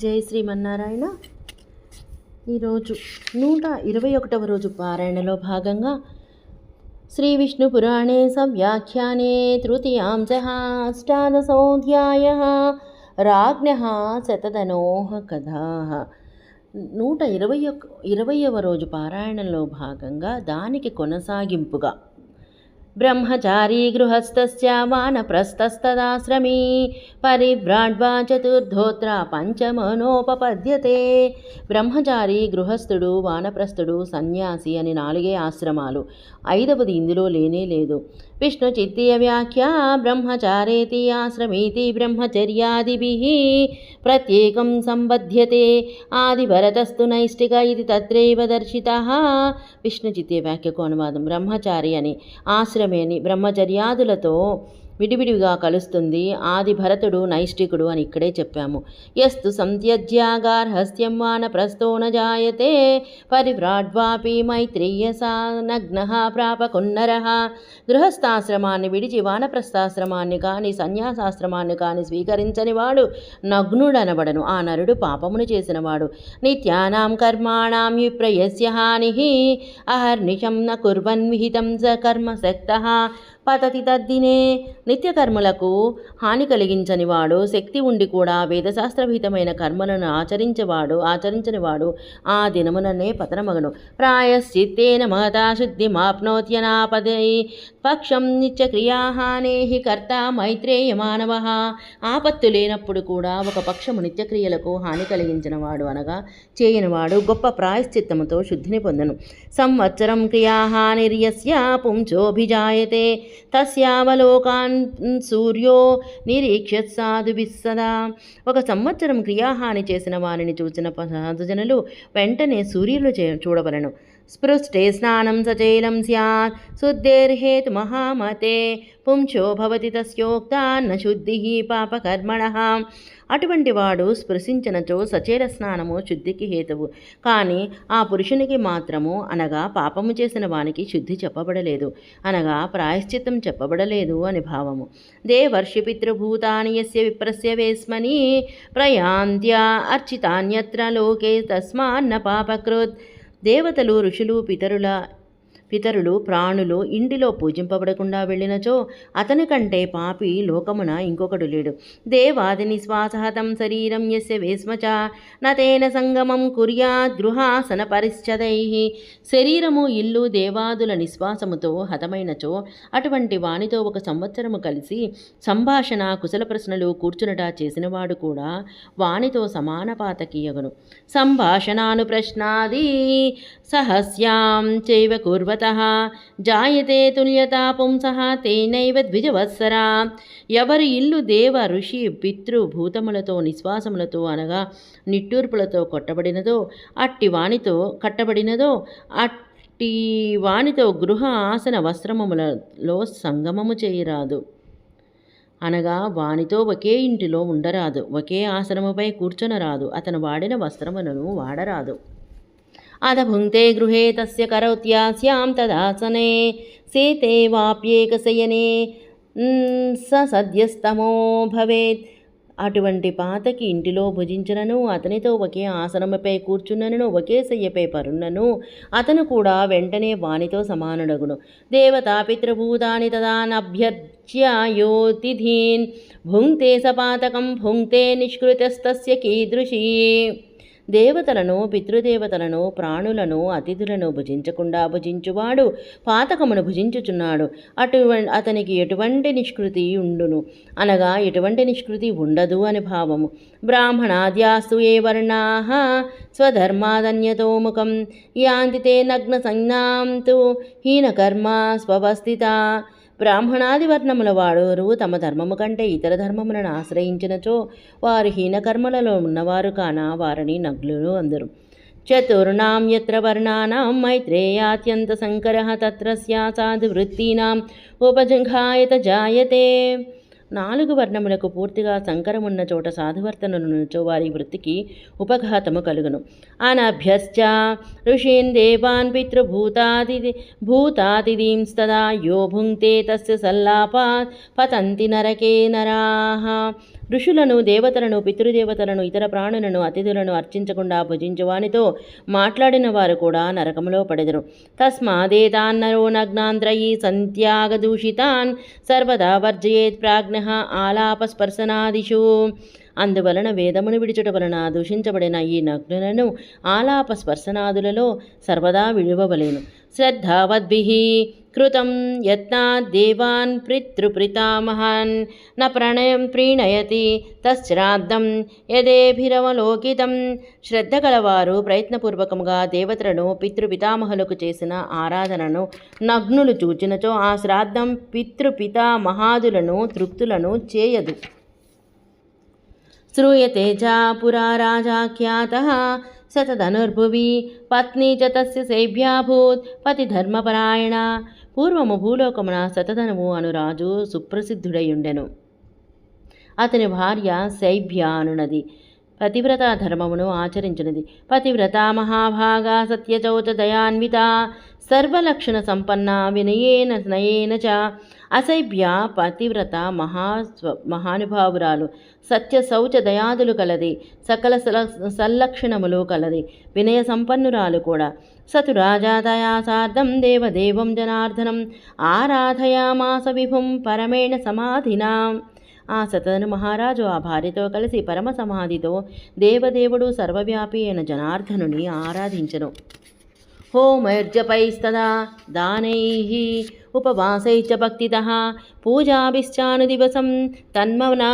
జై శ్రీమన్నారాయణ. ఈరోజు 121వ రోజు పారాయణలో భాగంగా శ్రీ విష్ణు పురాణే సవ్యాఖ్యానే తృతీయాంశః అష్టాదశోऽధ్యాయః రాజ్ఞః శతధనోః కథాః. 121వ రోజు పారాయణంలో భాగంగా దానికి కొనసాగింపుగా బ్రహ్మచారీ గృహస్థస్య వానప్రస్థస్తదాశ్రమీ పరివ్రాడ్వా చతుర్ధోత్ర పంచమనోపపద్యతే. బ్రహ్మచారి, గృహస్థుడు, వానప్రస్థుడు, సన్యాసి అని 4 ఆశ్రమాలు. 5వది ఇందులో లేనే లేదు. విష్ణు చిత్తీయ వ్యాఖ్య బ్రహ్మచారేతి ఆశ్రమీతి బ్రహ్మచర్యాదిభిః ప్రత్యేకం సంబధ్యతే. ఆదిభరతస్తు నైష్టిక ఇది తత్రైవ దర్శితః. విష్ణు చిత్తీయ వ్యాఖ్యకు అనువాదం: బ్రహ్మచారి అని, ఆశ్రమే అని బ్రహ్మచర్యాదులతో విడివిడిగా కలుస్తుంది. ఆది భరతుడు నైష్టికుడు అని ఇక్కడే చెప్పాము. యస్తు సంత్యజ్యాగార్హస్థ్యం వానప్రస్థో న జాయతే పరివ్రాడ్వాపి మైత్రేయసా నగ్నః ప్రాపకున్నరః. గృహస్థాశ్రమాన్ని విడిచి వానప్రస్థాశ్రమాన్ని కానీ సన్యాసాశ్రమాన్ని కానీ స్వీకరించని వాడు నగ్నుడనబడను. ఆ నరుడు పాపమును చేసినవాడు. నిత్యానాం కర్మాణాం విప్రయస్య హానిః అహర్నిశం న కుర్వన్ విహితం స కర్మసక్తః పతతి తద్దినే. నిత్యకర్మలకు హాని కలిగించని వాడు, శక్తి ఉండి కూడా వేదశాస్త్రవిహితమైన కర్మలను ఆచరించని వాడు ఆ దినముననే పతనమగను. ప్రాయశ్చిత్తేన మహతా శుద్ధిమాప్నోత్యనాపదై పక్షం నిత్యక్రియాహానేః కర్త మైత్రేయ మానవః. ఆపత్తు లేనప్పుడు కూడా ఒక పక్షము నిత్యక్రియలకు హాని కలిగించిన వాడు అనగా చేయనివాడు గొప్ప ప్రాయశ్చిత్తముతో శుద్ధిని పొందను. సంవత్సరం క్రియాహానిర్యస్య పుంసోభిజాయతే తస్యావలోకాన్ సూర్యో నిరీక్షత్ సాధుభిః సదా. 1 సంవత్సరం క్రియాహాని చేసిన వారిని చూసిన సాధుజనులు వెంటనే సూర్యులు చూడవలను. స్పృష్టే స్నానం సచైలం స్యాత్ శుద్ధేర్హేతు మహామతే పుంసో భవతి తస్యోక్తా న శుద్ధిః పాపకర్మణః. అటువంటి వాడు స్పృశించినచో సచేల స్నానము శుద్ధికి హేతువు. కానీ ఆ పురుషునికి మాత్రము అనగా పాపము చేసిన వానికి శుద్ధి చెప్పబడలేదు, అనగా ప్రాయశ్చిత్తం చెప్పబడలేదు అని భావము. దేవర్షి పితృభూతాని యస్య విప్రస్య వేస్మని ప్రయాంత్య అర్చితాన్యత్ర లోకే తస్మాన్న పాపకృత్. దేవతలు, ఋషులు, పితరులు, ప్రాణులు ఇంటిలో పూజింపబడకుండా వెళ్ళినచో అతని కంటే పాపి లోకమున ఇంకొకడు లేడు. దేవాది నిశ్వాసహతం శరీరం యస్య వేస్మచ నతేన సంగమం కుర్యాత్ గృహాసన పరిశ్చదైః. శరీరము, ఇల్లు, దేవాదుల నిశ్వాసముతో హతమైనచో అటువంటి వానితో 1 సంవత్సరము కలిసి సంభాషణ, కుశల ప్రశ్నలు కూర్చునట చేసినవాడు కూడా వానితో సమాన పాతకీయగును. సంభాషణాను ప్రశ్నాది సహస్యాం చైవ కుర్వతః జాయతే తుల్యతా పుంసః తేనైవ ద్విజవత్సరా. ఎవరి ఇల్లు దేవ, ఋషి, పితృ భూతములతో నిశ్వాసములతో అనగా నిట్టూర్పులతో కట్టబడినదో అట్టి వానితో గృహ ఆసన వస్త్రములలో సంగమము చేయరాదు, అనగా వానితో ఒకే ఇంటిలో ఉండరాదు, ఒకే ఆసనముపై కూర్చొనరాదు, అతను వాడిన వస్త్రములను వాడరాదు. అధ భుంక్తే గృహే తస్య కరోత్యాస్యాం తదాసనే సేతే వాప్యేకశయనే స సద్యస్తమో భవేత్. అటువంటి పాతకి ఇంటిలో భుజించినను, అతనితో ఒకే ఆసనముపై కూర్చున్నను, ఒకే శయ్యపై పరున్నను అతను కూడా వెంటనే వానితో సమానుడగును. దేవతా పితృభూతాని తదానభ్యర్చ్య యోతిధీన్ భుంక్తే సపాతకం భుంక్తే నిష్కృతస్తస్య కీదృశీ. దేవతలను, పితృదేవతలను, ప్రాణులను, అతిథులను భుజించకుండా భుజించువాడు పాతకమును భుజించుచున్నాడు. అతనికి ఎటువంటి నిష్కృతి ఉండును, అనగా ఎటువంటి నిష్కృతి ఉండదు అని భావము. బ్రాహ్మణాద్యాస్తు ఏ వర్ణాః స్వధర్మాదన్యతో ముఖం యాంతి తే నగ్న సంజ్ఞాం తు హీనకర్మ స్వవస్థితా. బ్రాహ్మణాది వర్ణముల వారు తమ ధర్మము కంటే ఇతర ధర్మములను ఆశ్రయించినచో వారు హీనకర్మలలో ఉన్నవారు కాన వారిని నగ్నులు అందరు. చతుర్ణాం యత్ర వర్ణానాం మైత్రేయాత్యంత సంకరః తత్ర సాధు వృత్తీనాం ఉపజంఘాయత జాయతే. 4 వర్ణములకు పూర్తిగా సంకరమున్న చోట సాధువర్తనున్నచో వారి వృత్తికి ఉపఘాతము కలుగును. అనభ్యశ్చ ఋషీన్ దేవాన్ పితృభూతాదిదీంస్తదా యో భుంక్తే తస్య సల్లాపాత్ పతంతి నరకే నరాః. ఋషులను, దేవతలను, పితృదేవతలను, ఇతర ప్రాణులను, అతిథులను అర్చించకుండా భుజించువానితో మాట్లాడిన వారు కూడా నరకములో పడెదరు. తస్మాదేతాన్నరో నగ్నాంధ్రయీ సంత్యాగదూషితాన్ సర్వదా వర్జయేత్ ప్రాజ్ఞ ఆలాపస్పర్శనాదిషు. అందువలన వేదమును విడిచుట వలన దూషించబడిన ఈ నగ్నులను ఆలాప స్పర్శనాదులలో సర్వదా విడువవలేను. శ్రద్ధావద్భిః కృతం యత్నాత్ దేవాన్ పితృపితామహాన్ న ప్రీణయతి తశ్రాద్ధం యదేభిరవలోకితం. శ్రద్ధ గలవారు ప్రయత్నపూర్వకముగా దేవతలను, పితృపితామహులకు చేసిన ఆరాధనను నగ్నులు చూచినచో ఆ శ్రాద్ధం పితృపితామహాదులను తృప్తులను చేయదు. శ్రూయతే చ పురా రాజాఖ్యాతః శతధనుర్భువి పత్ని చ తస్య శైభ్యాభూత్ పతిధర్మపరాయణ. పూర్వము భూలోకమున శతధనువు అను రాజు సుప్రసిద్ధుడయుండెను. అతని భార్య శైభ్య అనునది. పతివ్రత ధర్మమును ఆచరించినది. పతివ్రత మహాభాగా సత్యచౌచ దయాన్విత సర్వలక్షణ సంపన్న వినయేన స్నయేన చ. అశైభ్య పతివ్రత మహానుభావురాలు, సత్య శౌచ దయాదులు కలది, సకల సల్లక్షణములు కలది, వినయ సంపన్నురాలు కూడా. సతు రాజా తయా సార్ధం దేవదేవం జనార్దనం ఆరాధయామాస విభుం పరమేణ సమాధినా. ఆ శతధను మహారాజు ఆ భార్యతో కలిసి పరమ సమాధితో దేవదేవుడు సర్వవ్యాపి అయిన జనార్దనుని ఆరాధించెను. హోమైర్జపైస్తదా దానైః ఉపవాసైశ్చ భక్తితః పూజాభిశ్చానుదివసం తన్మనా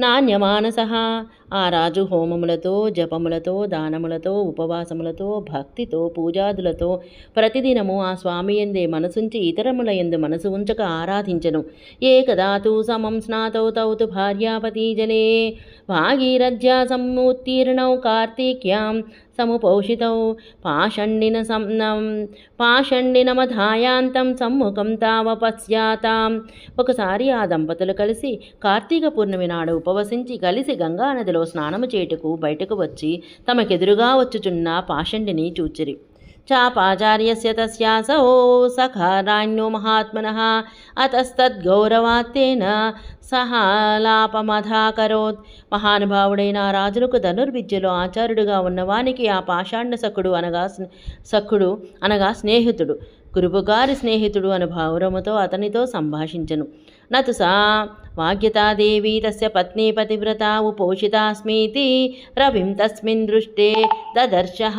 నాణ్యమానసః. ఆ రాజు హోమములతో, జపములతో, దానములతో, ఉపవాసములతో, భక్తితో, పూజాదులతో ప్రతిదినము ఆ స్వామి యందే మనసుంచి ఇతరముల యందు మనసు ఉంచక ఆరాధించెను. ఏకదా తు సమం స్నాతౌ తౌ తు భార్యాపతి జలే భాగీరథ్యా సముత్తీర్ణౌ కార్తీక్యాం సముపౌషితౌ పాషండినమధాయాంతం సమ్ముఖం తావపశ్యాతాం. ఒకసారి ఆ దంపతులు కలిసి కార్తీక పూర్ణిమ నాడు ఉపవసించి కలిసి గంగానదిలో స్నానము చేయుటకు బయటకు వచ్చి తమకెదురుగా వచ్చుచున్న పాషండిని చూచిరి. చాపాచార్యస్య తస్యాసో సఖారాణ్యో మహాత్మనః అతస్తద్గౌరవాత్తేన సహాలాపమధాకరోత్. మహానుభావుడైన రాజులకు ధనుర్విద్యలో ఆచార్యుడుగా ఉన్నవానికి ఆ పాషాండ సఖుడు అనగా స్నేహితుడు, గురువుగారి స్నేహితుడు అను భావముతో అతనితో సంభాషించెను. నతు సా వాగ్యతాదేవి తస్య పత్ని పతివ్రత ఉపోషితాస్మీతి రవిం తస్మిన్ దృష్టే దదర్శః.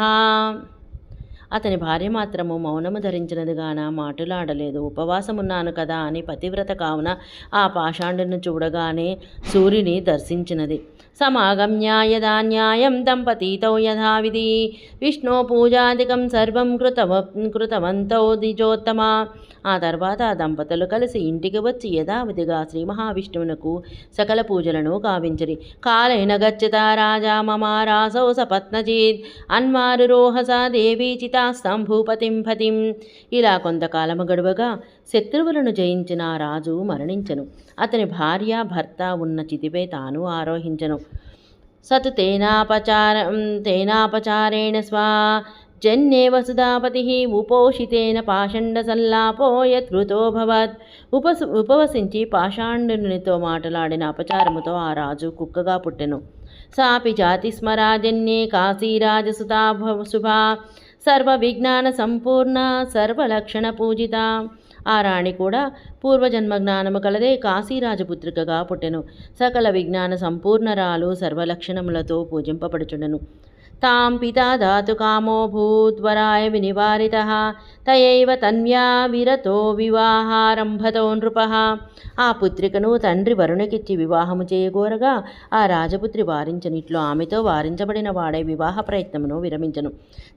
అతని భార్య మాత్రము మౌనము ధరించినది గాన మాటలాడలేదు. ఉపవాసమున్నాను కదా అని పతివ్రత కావున ఆ పాషాండును చూడగానే సూర్యుని దర్శించినది. సమాగమ్య యదా న్యాయం దంపతీతౌ యథావిధి విష్ణు పూజాదికం సర్వం కృతవంతౌ ద్విజోత్తమ. ఆ తర్వాత ఆ దంపతులు కలిసి ఇంటికి వచ్చి యథావిధిగా శ్రీ మహావిష్ణువునకు సకల పూజలను కావించిరి. కాలేన గచ్చత రాజా మమారాసౌ సపత్నచిత్ అన్మారురోహసా దేవీ చితాస్తం భూపతిం పతిం. ఇలా కొంతకాలము గడువగా శత్రువులను జయించిన రాజు మరణించెను. అతని భార్య, భర్త ఉన్న చితిపై తాను ఆరోహించెను. సతు తేనాపచారేణ స్వా జన్నే వసుధాపతి ఉపోషితేన పాషండ సల్లాపో యత్కృతోభవత్. ఉపవసించి పాషాండునితో మాట్లాడిన అపచారముతో ఆ రాజు కుక్కగా పుట్టెను. సాపి జాతి స్మరాజన్యే కాశీరాజసుతా శుభా సర్వ విజ్ఞాన సంపూర్ణ సర్వలక్షణ పూజిత. ఆ రాణి కూడా పూర్వజన్మ జ్ఞానము కలదే కాశీరాజపుత్రికగా పుట్టెను. సకల విజ్ఞాన సంపూర్ణరాలు సర్వలక్షణములతో పూజింపబడుచుండెను. తాం పితా దాతు కామో భూద్వరాయ వినివారితః తయైవ తన్యా విరతో వివాహారంభతో నృపః. ఆ పుత్రికను తండ్రి వరుణకిచ్చి వివాహము చేయగోరగా ఆ రాజపుత్రి వారించనిట్లు ఆమెతో వారించబడిన వాడే వివాహ ప్రయత్నమును విరమించను.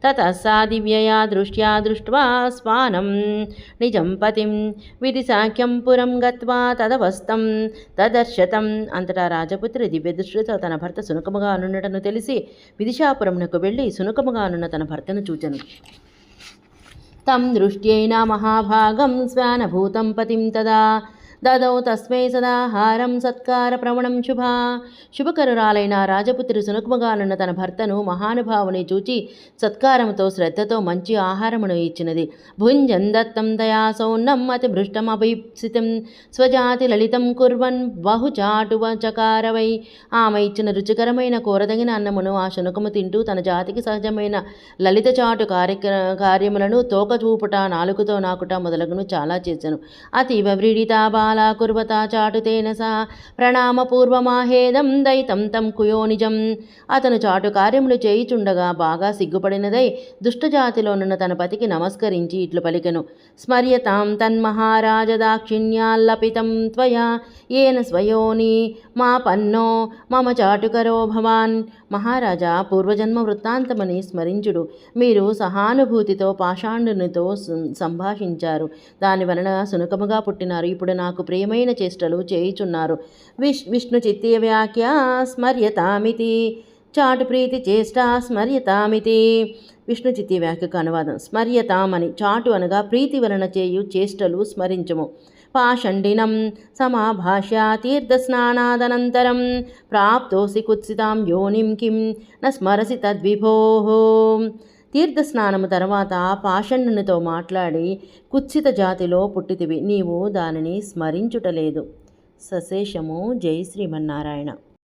తతః సా దివ్యయా దృష్ట్యా దృష్ట్వా స్వానం నిజం పతిం విధిశాఖ్యం పురం గత్వా తదవస్తం తదర్శతం. అంతటా రాజపుత్రి దివ్య దృష్టితో తన భర్త సునకముగా అనున్నటను తెలిసి విదిశాపురమునకు వెళ్ళి సునకముగా అనున్న తన భర్తను చూచెను. తం దృష్ట్యైన మహాభాగం స్వానభూతం పతిం తదా దదౌ తస్మై సదాహారం సత్కార ప్రవణం శుభకరురాలైన రాజపుత్రి సునకముగానున్న తన భర్తను మహానుభావుని చూచి సత్కారముతో శ్రద్ధతో మంచి ఆహారమును ఇచ్చినది. భుంజన్ దత్తం దయా సౌన్నం అతి భృష్టమభీప్సితం స్వజాతి లలితం కుర్వన్ బహుచాటువ చకారవై. ఆమె ఇచ్చిన రుచికరమైన కూరదగిన అన్నమును ఆ శునకము తింటూ తన జాతికి సహజమైన లలిత చాటు కార్యములను తోక చూపుట, నాలుకతో నాకుట మొదలగును చాలా చేశాను. అతీవ వ్రీడితా బాలా కుర్వతా చాటుతేన సా ప్రణామపూర్వమాహేదం దైతం తం కుయోనిజం. అతను చాటు కార్యములు చేయుచుండగా బాగా సిగ్గుపడినదై దుష్టజాతిలోనున్న తన పతికి నమస్కరించి ఇట్లు పలికెను. స్మర్యతాం తన్మహారాజ దాక్షిణ్యాల్లపితం త్వయా ఏన స్వయోని మా పన్నో మమ చాటుకరో భవాన్. మహారాజా, పూర్వజన్మ వృత్తాంతమని స్మరించుడు. మీరు సహానుభూతితో పాషాండునితో సంభాషించారు. దానివలన సునకముగా పుట్టినారు. ఇప్పుడు నాకు ప్రియమైన చేష్టలు చేయుచున్నారు. విష్ణు చిత్తీయ వ్యాఖ్య స్మర్యతామితి. చాటు ప్రీతి చేష్ట స్మర్యతామితి. విష్ణు చిత్తీయ వ్యాఖ్యకు అనువాదం. స్మర్యతామని చాటు అనగా ప్రీతి వలన చేయు చేష్టలు స్మరించము. పాషండినం సమాభాష్య తీర్థస్నానాదనంతరం ప్రాప్తోసి కుత్సితాం యోనిం కిం న స్మరసి తద్విభోః. తీర్థస్నానము తర్వాత పాషండునితో మాట్లాడి కుత్సిత జాతిలో పుట్టితివి, నీవు దానిని స్మరించుటలేదు. సశేషము. జై శ్రీమన్నారాయణ.